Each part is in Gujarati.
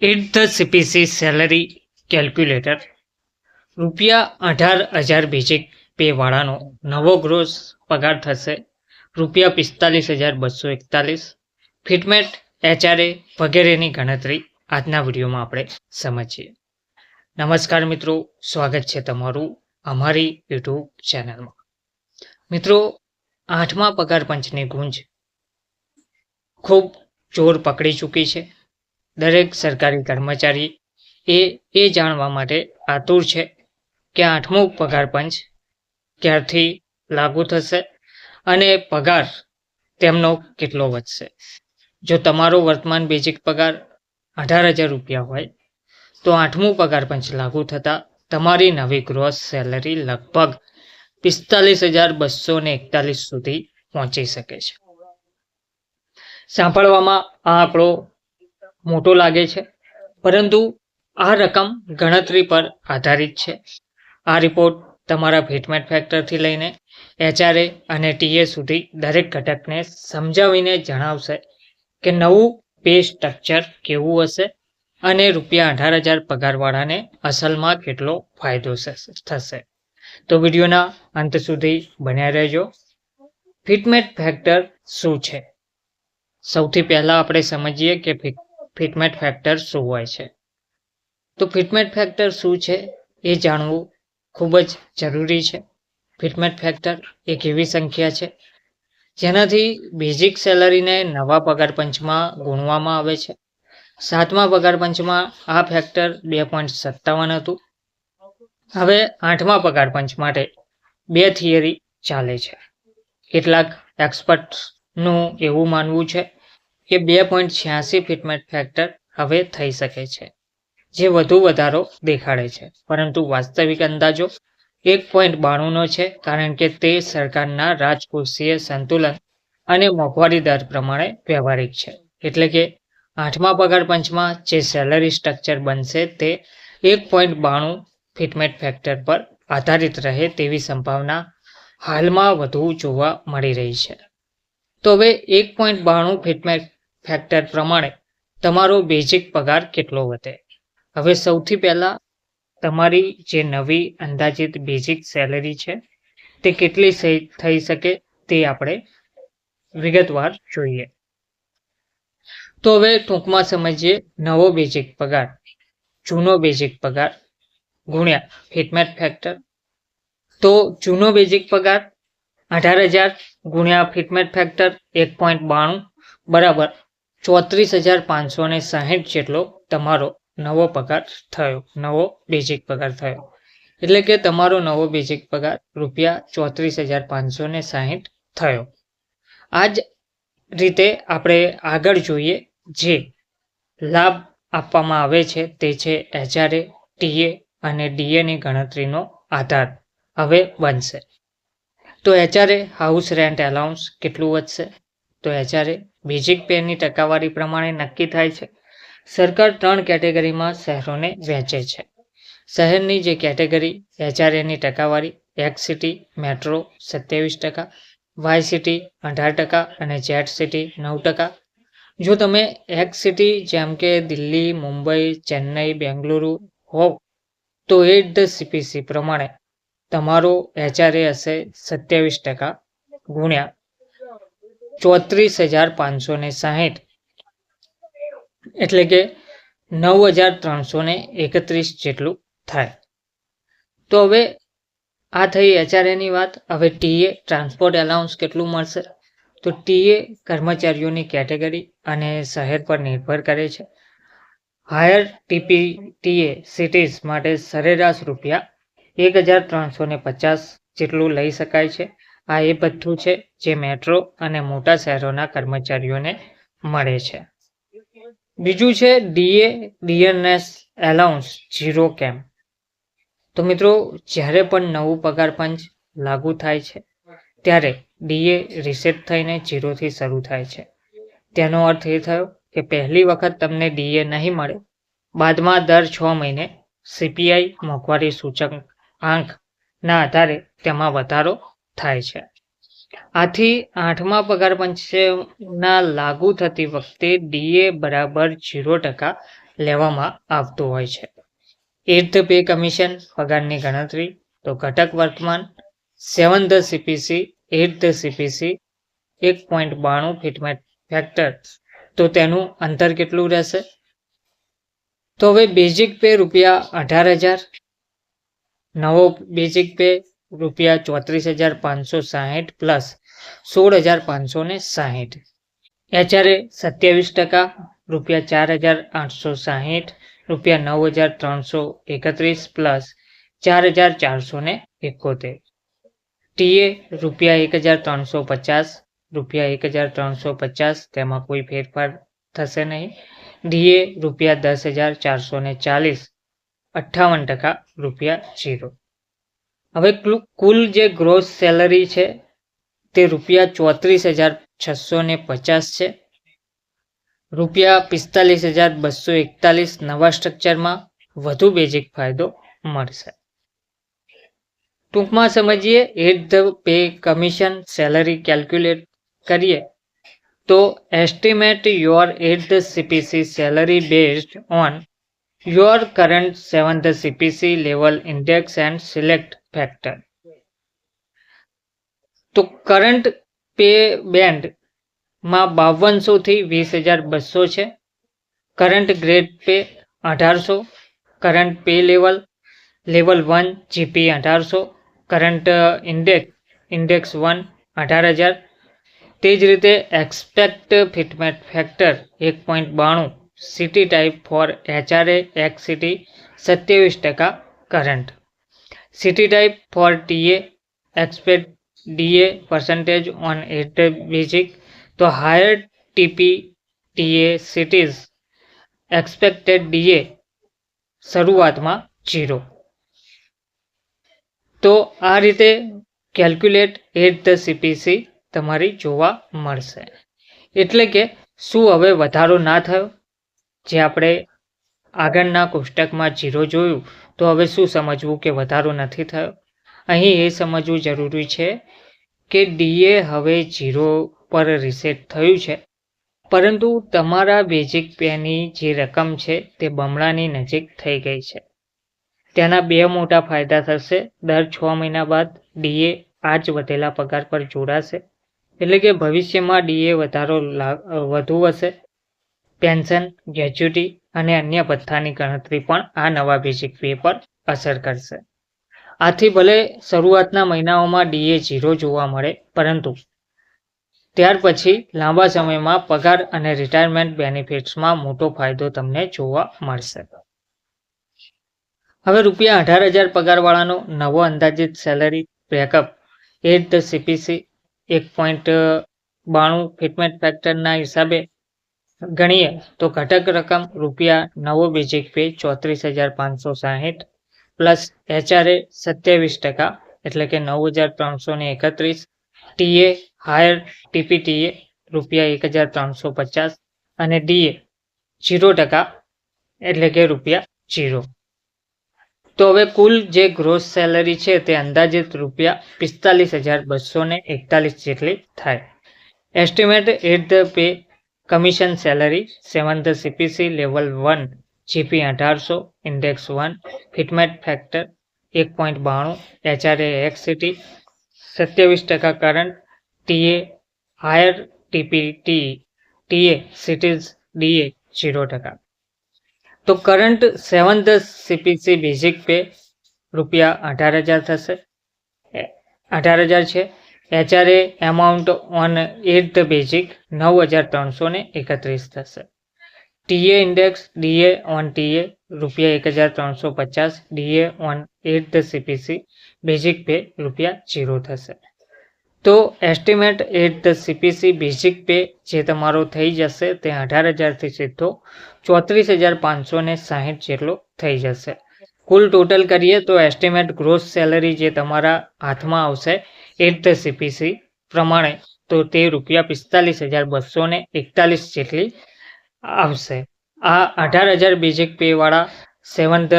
At the CPC salary calculator, ₹18,000 basic pay વાળાનો નવો ગ્રોસ પગાર થશે ₹45,241. ફિટમેટ, HRA વગેરેની ગણતરી આજના વિડીયોમાં આપણે સમજીએ. નમસ્કાર મિત્રો, સ્વાગત છે તમારું અમારી યુટ્યુબ ચેનલમાં. મિત્રો, 8મા પગાર પંચની ગુંજ ખૂબ જોર પકડી ચૂકી છે. દરેક સરકારી કર્મચારી એ જાણવા માટે આતુર છે કે 8મો પગાર પંચ ક્યારથી લાગુ થશે અને પગાર તેમનો કેટલો વધશે. જો તમારો વર્તમાન બેઝિક પગાર ₹18,000 હોય તો 8મું પગાર પંચ લાગુ થતાં તમારી નવી ગ્રોસ સેલરી લગભગ ₹45,241 સુધી પહોંચી શકે છે. સાંભળવામાં આ આંકડો મોટો લાગે છે, પરંતુ આ રકમ ગણતરી પર આધારિત છે. આ રિપોર્ટ તમારા ફિટમેટ ફેક્ટરથી લઈને HRA અને TA સુધી દરેક ઘટકને સમજાવીને જણાવશે કે નવું પે સ્ટ્રક્ચર કેવું હશે અને ₹18,000 પગારવાળાને અસલમાં કેટલો ફાયદો થશે. તો વિડીયોના અંત સુધી બન્યા રહેજો. ફિટમેટ ફેક્ટર શું છે? સૌથી પહેલા આપણે સમજીએ કે ફિટમેટ ફેક્ટર શું હોય છે. તો ફિટમેટ ફેક્ટર શું છે એ જાણવું ખૂબ જ જરૂરી છે. ફિટમેટ ફેક્ટર એક એવી સંખ્યા છે જેનાથી બેઝિક સેલરીને નવા પગાર પંચમાં ગુણવામાં આવે છે. 7મા પગાર પંચમાં આ ફેક્ટર 2.57 હતું. હવે 8મા પગાર પંચ માટે બે થિયરી ચાલે છે. કેટલાક એક્સપર્ટ્સનું એવું માનવું છે કે 2.86 ફિટમેટ ફેક્ટર હવે થઈ શકે છે, જે વધુ વધારો દેખાડે છે, પરંતુ વાસ્તવિક અંદાજો 1.92નો છે, કારણ કે તે સરકારના રાજકોષીય સંતુલન અને મોંઘવારી દર પ્રમાણે વ્યવહારિક છે. એટલે કે 8મા પગાર પંચમાં જે સેલરી સ્ટ્રક્ચર બનશે તે 1.92 ફિટમેટ ફેક્ટર પર આધારિત રહે તેવી સંભાવના હાલમાં વધુ જોવા મળી રહી છે. તો હવે 1.92 ફિટમેટ ફેક્ટર પ્રમાણે તમારો બેઝિક પગાર કેટલો વધે? હવે સૌથી પહેલા તમારી જે નવી અંદાજિત બેઝિક સેલરી છે તે કેટલી થઈ શકે તે આપણે વિગતવાર જોઈએ. તો હવે ટૂંકમાં સમજીએ. નવો બેઝિક પગાર જૂનો બેઝિક પગાર ગુણ્યા ફિટમેટ ફેક્ટર. તો જૂનો બેઝિક પગાર 18,000 ગુણ્યા ફિટમેટ ફેક્ટર 1.92 બરાબર 34,560 જેટલો તમારો નવો પગાર થયો, નવો બેઝિક પગાર થયો. એટલે કે તમારો નવો બેઝિક પગાર ₹34,560 થયો. આ જ રીતે આપણે આગળ જોઈએ. જે લાભ આપવામાં આવે છે તે છે HRA, TA અને DAની ગણતરીનો આધાર હવે બનશે. તો HRA હાઉસ રેન્ટ એલાઉન્સ કેટલું વધશે? તો HRA બેઝિક પેની ટકાવારી પ્રમાણે નક્કી થાય છે. સરકાર 3 કેટેગરીમાં શહેરોને વહેંચે છે. શહેરની જે કેટેગરી HRAની ટકાવારી X city metro 27%, Y city 18% અને Z સિટી 9%. જો તમે X સિટી જેમ કે દિલ્હી, મુંબઈ, ચેન્નઈ, બેંગલુરુ હોવ તો એટ ધ CPC પ્રમાણે તમારો HRA હશે 27% ગુણ્યા 34,560, એટલે કે 9,331 જેટલું થાય. તો હવે આ થઈ HRAની વાત. હવે TA ટ્રાન્સપોર્ટ એલાઉન્સ કેટલું મળશે? તો TA કર્મચારીઓની કેટેગરી અને શહેર પર નિર્ભર કરે છે. હાયર TA સિટીઝ માટે સરેરાશ ₹1,350 જેટલું લઈ શકાય છે. આ એ ભથ્થું છે જે મેટ્રો અને મોટા શહેરોના કર્મચારીઓને મળે છે. બીજું છે DNS એલાઉન્સ 0 કેમ. તો મિત્રો, જ્યારે પણ નવું પગાર પંચ લાગુ થાય છે ત્યારે DA રીસેટ થઈને 0થી શરૂ થાય છે. તેનો અર્થ એ થયો કે પહેલી વખત તમને DA નહીં મળે, બાદમાં દર 6 મહિને CPI મોંઘવારી સૂચકાંકના આધારે તેમાં વધારો થાય છે. આથી 8મા પગાર પંચના લાગુ થતી વખતે DA બરાબર 0% લેવામાં આવતું હોય છે. 8th પે કમિશન પગારની ગણતરી તો ઘટક વર્તમાન 7th CPC 8th CPC 1.92 ફિટમેટ factor, તો તેનું અંતર કેટલું રહેશે? તો હવે બેઝિક પે ₹18,000, નવો basic pay ₹34,560 plus 16,560, HRA 27%, ₹4,860, ₹9,331 plus 4,471, ટીએ ₹1,350, ₹1,350, તેમાં કોઈ ફેરફાર થશે નહીં. ડીએ ₹10,440, 58%, ₹0. હવે કુલ જે ગ્રોસ સેલરી છે તે ₹34,650 છે. ₹45,241 નવા સ્ટ્રક્ચરમાં વધુ બેઝિક ફાયદો મળશે. ટૂંકમાં સમજીએ 8th pay commission salary calculate કરીએ તો estimate your 8th CPC salary based on your current 7th CPC level index and select factor. તો કરંટ પે બેન્ડ માં 5200 થી 20,200 છે. Current grade pay 1800, current pay level 1 GP 1800, current index 1 18,000. તે જ રીતે expect fitment factor 1.92, city type for HRA XCT 27%, current city type for TA expect DA percentage on 8th basic, તો higher TP ટીએ cities expected DA શરૂઆતમાં 0. તો આ રીતે કેલ્ક્યુલેટ 8th CPC તમારી જોવા મળશે. એટલે કે શું હવે વધારો ના થયો? જે આપણે આગળના કોષ્ટકમાં 0 જોયું, તો હવે શું સમજવું કે વધારો નથી થયો? અહીં એ સમજવું જરૂરી છે કે DA હવે 0 પર રીસેટ થયું છે, પરંતુ તમારા બેઝિક પેની જે રકમ છે તે બમણાની નજીક થઈ ગઈ છે. તેના બે મોટા ફાયદા થશે. દર 6 મહિના બાદ DA આ જ વધેલા પગાર પર જોડાશે, એટલે કે ભવિષ્યમાં DA વધુ હશે. પેન્શન, ગ્રેચ્યુટી અને અન્ય ભથ્થાની ગણતરી પણ આ નવા બેઝિક પે પર અસર કરશે. આથી ભલે શરૂઆતના મહિનાઓમાં DA 0 જોવા મળે, પરંતુ ત્યાર પછી લાંબા સમયમાં પગાર અને રિટાયરમેન્ટ બેનિફિટ્સમાં મોટો ફાયદો તમને જોવા મળશે. હવે ₹18,000 પગારવાળાનો નવો અંદાજિત સેલરી બ્રેકઅપ 8th CPC 1.92 ફિટમેટ ફેક્ટરના હિસાબે ગણીએ તો ઘટક રકમ નવો બેઝિક પે 34,560 પ્લસ HRA 27%, એટલે કે 9,331, ટીએ હાયર ટીપીટીએ ₹1,350 અને DA 0%, એટલે કે ₹0. તો હવે કુલ જે ગ્રોસ સેલરી છે તે અંદાજિત ₹45,241 જેટલી થાય. Estimate 8th pay commission salary 7th CPC level 1 GP 1800, index 1, fitment factor 1.92, HRA XCT 27%, current TA higher TA cities DA 0%. તો current 7th CPC basic pay ₹18,000 થશે, 18,000 છે. HRA amount on 8th basic 9,331 થશે. TA index DA on TA ₹1,350, DA on 8th CPC basic pay ₹0 થશે. તો estimate 8th CPC basic pay જે તમારો થઈ જશે તે 18,000થી સીધો 34,560 જેટલો થઈ જશે. કુલ ટોટલ કરીએ તો એસ્ટિમેટ ગ્રોસ સેલરી જે તમારા હાથમાં આવશે 8th CPC પ્રમાણે, તો તે ₹45,241 જેટલી આવશે. આ 18,000 બેઝિક પે વાળા 7th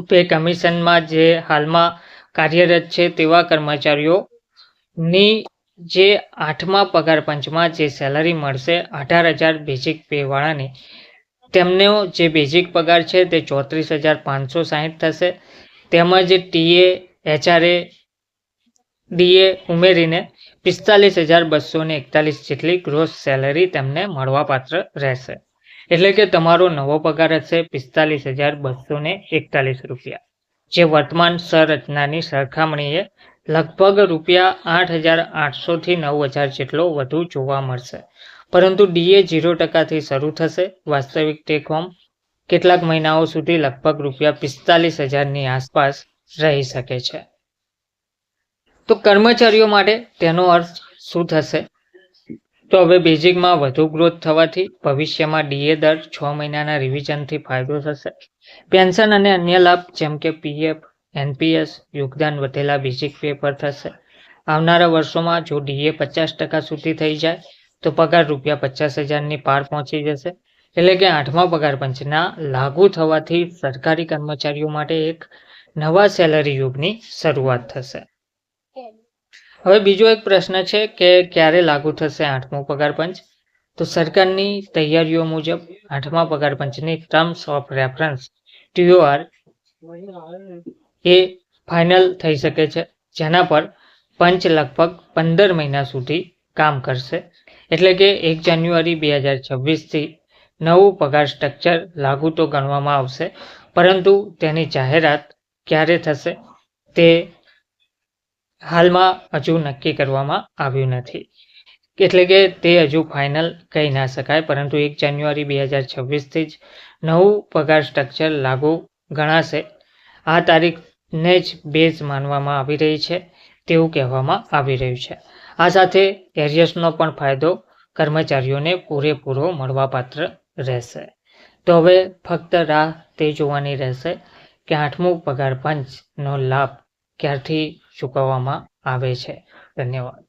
પે કમિશનમાં જે હાલમાં કાર્યરત છે તેવા કર્મચારીઓની જે 8મા પગાર પંચમાં જે સેલરી મળશે 18,000 બેઝિક પે વાળાની, તેમનો જે બેઝિક પગાર છે તે 34,560 થશે. તેમજ ટીએ, એચઆરએ, ડીએ ઉમેરીને 45,241 જેટલી ગ્રોસ સેલરી તેમને મળવાપાત્ર રહેશે. એટલે કે તમારો નવો પગાર હશે 45,241 રૂપિયા, જે વર્તમાન સંરચનાની સરખામણીએ લગભગ રૂપિયા 8,800 થી 9,000 જેટલો વધુ જોવા મળશે. પરંતુ ડીએ 0% શરૂ થશે. વાસ્તવિક ટેક હોમ કેટલાક મહિનાઓ સુધી લગભગ રૂપિયા 45,000ની આસપાસ રહી શકે છે. તો કર્મચારીઓ માટે તેનો અર્થ શું થશે? તો હવે બેઝિકમાં વધુ ગ્રોથ થવાથી ભવિષ્યમાં ડીએ દર 6 મહિનાના રિવિઝનથી ફાયદો થશે. પેન્શન અને અન્ય લાભ જેમ કે પીએફ, એનપીએસ, યોગદાન વધેલા બેઝિક પે પર થશે. આવનારા વર્ષોમાં જો ડીએ 50% સુધી થઈ જાય તો પગાર રૂપિયા 50,000ની પાર પહોંચી જશે. એટલે કે 8મા પગાર પંચના લાગુ થવાથી સરકારી કર્મચારીઓ માટે એક નવા સેલરી યુગની શરૂઆત થશે. હવે બીજો એક પ્રશ્ન છે કે ક્યારે લાગુ થશે 8મો પગાર પંચ? તો સરકારની તૈયારીઓ મુજબ 8મા પગાર પંચની terms of reference TOR A final થઈ શકે છે, જેના પર પંચ લગભગ 15 મહિના સુધી કામ કરશે. એટલે કે 1 જાન્યુઆરી 2026થી નવું પગાર સ્ટ્રક્ચર લાગુ તો ગણવામાં આવશે, પરંતુ તેની જાહેરાત ક્યારે થશે તે હાલમાં હજુ નક્કી કરવામાં આવ્યું નથી. એટલે કે તે હજુ ફાઇનલ કહી ના શકાય, પરંતુ 1 જાન્યુઆરી 2026થી જ નવું પગાર સ્ટ્રક્ચર લાગુ ગણાશે. આ તારીખને જ બેઝ માનવામાં આવી રહી છે તેવું કહેવામાં આવી રહ્યું છે. આ સાથે એરિયર્સનો પણ ફાયદો કર્મચારીઓને પૂરેપૂરો મળવાપાત્ર રહેશે. તો હવે ફક્ત રાહ તે જોવાની રહેશે કે 8મું પગાર પંચનો લાભ ક્યારથી ચૂકવવામાં આવે છે. ધન્યવાદ.